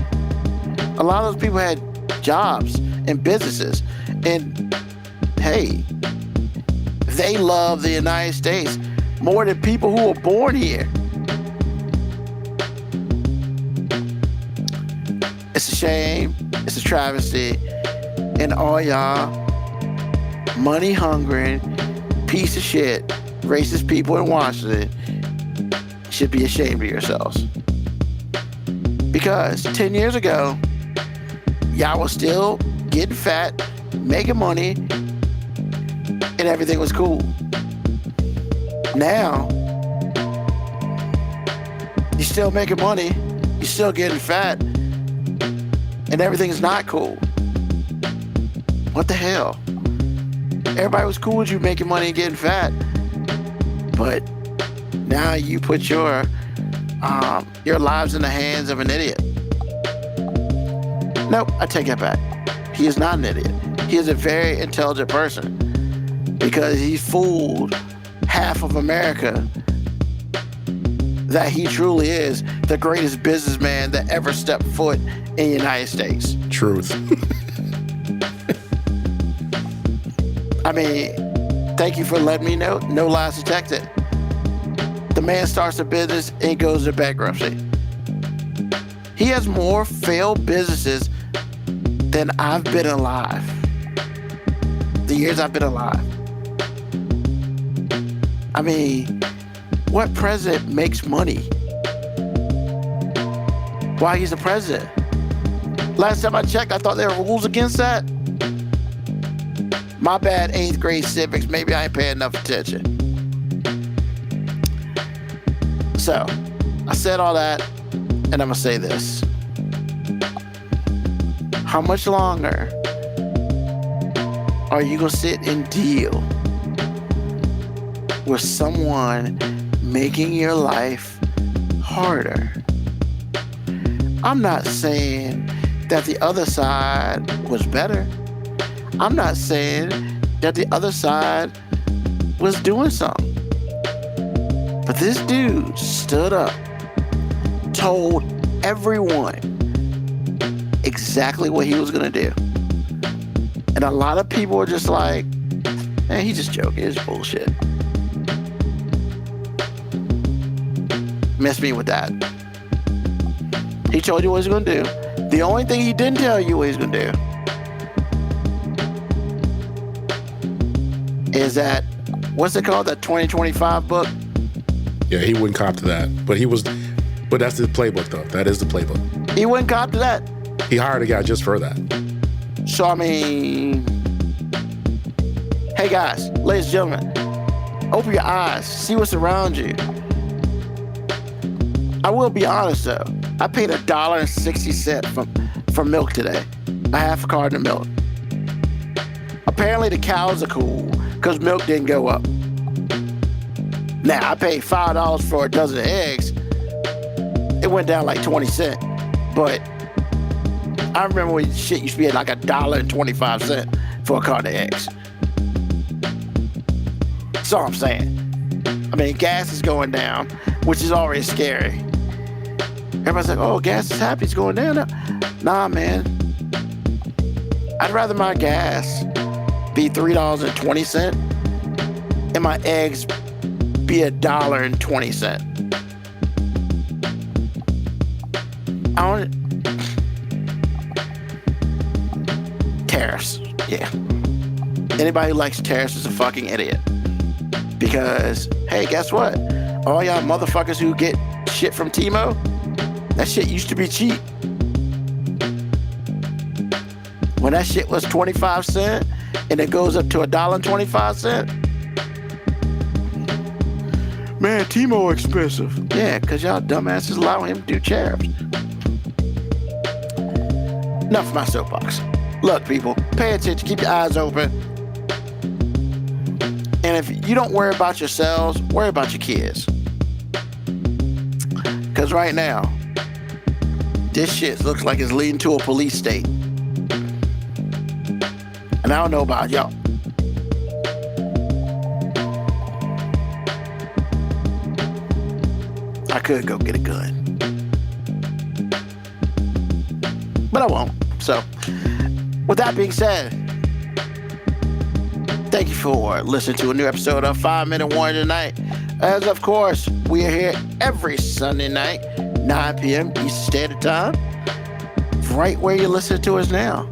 A lot of those people had jobs and businesses. And hey, they love the United States more than people who were born here. It's a shame. It's a travesty. And all y'all money-hungry, piece of shit, racist people in Washington should be ashamed of yourselves. Because 10 years ago, y'all was still getting fat, making money, and everything was cool. Now, you're still making money, you're still getting fat, and everything's not cool. What the hell? Everybody was cool with you making money and getting fat, but now you put your lives in the hands of an idiot. Nope, I take that back. He is not an idiot. He is a very intelligent person because he fooled half of America that he truly is the greatest businessman that ever stepped foot in the United States. Truth. I mean, thank you for letting me know. No lies detected. The man starts a business and he goes into bankruptcy. He has more failed businesses than I've been alive. The years I've been alive. I mean, what president makes money? Why he's the president? Last time I checked, I thought there were rules against that. My bad, 8th grade civics. Maybe I ain't paying enough attention. So, I said all that, and I'm gonna say this. How much longer are you gonna sit and deal with someone making your life harder? I'm not saying that the other side was better. I'm not saying that the other side was doing something. But this dude stood up, told everyone exactly what he was gonna do. And a lot of people were just like, man, he's just joking, it's bullshit. Miss me with that. He told you what he was gonna do. The only thing he didn't tell you what he's gonna do is that, what's it called, that 2025 book? Yeah, he wouldn't cop to that. But that's the playbook, though. That is the playbook. He wouldn't cop to that. He hired a guy just for that. So, I mean, hey guys, ladies and gentlemen, open your eyes, see what's around you. I will be honest though, I paid $1.60 for milk today, a half a carton of milk. Apparently the cows are cool because milk didn't go up. Now, I paid $5 for a dozen of eggs. It went down like 20 cents. But I remember when shit used to be at like $1.25 for a carton of eggs. That's all I'm saying. I mean, gas is going down, which is already scary. Everybody's like, oh, gas is happy, it's going down now. Nah, man. I'd rather my gas be $3.20 and my eggs be $1.20. Tariffs, yeah. Anybody who likes tariffs is a fucking idiot. Because, hey, guess what? All y'all motherfuckers who get shit from T-Mo, that shit used to be cheap. When that shit was 25 cents and it goes up to $1.25, Man, T-Mobile expensive. Yeah, because y'all dumbasses allow him to do cherubs. Enough of my soapbox. Look, people, pay attention. Keep your eyes open. And if you don't worry about yourselves, worry about your kids. Because right now, this shit looks like it's leading to a police state. And I don't know about y'all. I could go get a gun. But I won't. So, with that being said, thank you for listening to a new episode of 5 Minute Warning tonight. As of course, we are here every Sunday night, 9 p.m. Eastern Standard Time, right where you listen to us now.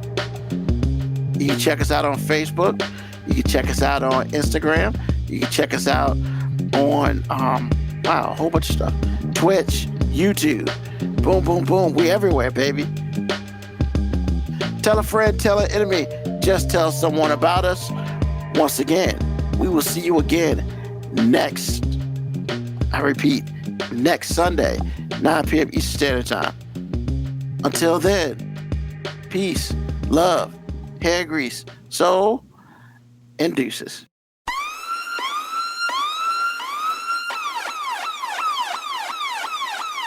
You can check us out on Facebook. You can check us out on Instagram. You can check us out on, a whole bunch of stuff. Twitch, YouTube, boom, boom, boom. We everywhere, baby. Tell a friend, tell an enemy. Just tell someone about us. Once again, we will see you again next, I repeat, next Sunday, 9 p.m. Eastern Standard Time. Until then, peace, love, hair grease, soul, and deuces.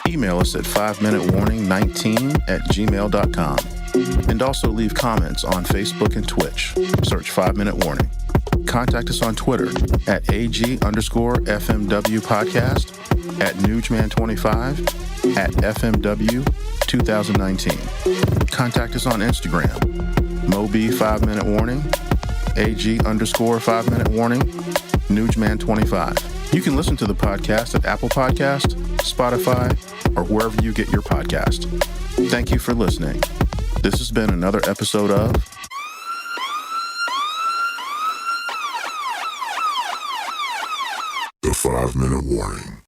Email us at 5minutewarning19@gmail.com. And also leave comments on Facebook and Twitch. Search 5 Minute Warning. Contact us on Twitter at AG_FMW Podcast, at Nugman25, at FMW 2019. Contact us on Instagram, Moby 5 Minute Warning, AG_5 Minute Warning, Nugman25. You can listen to the podcast at Apple Podcast, Spotify, or wherever you get your podcast. Thank you for listening. This has been another episode of The 5 Minute Warning.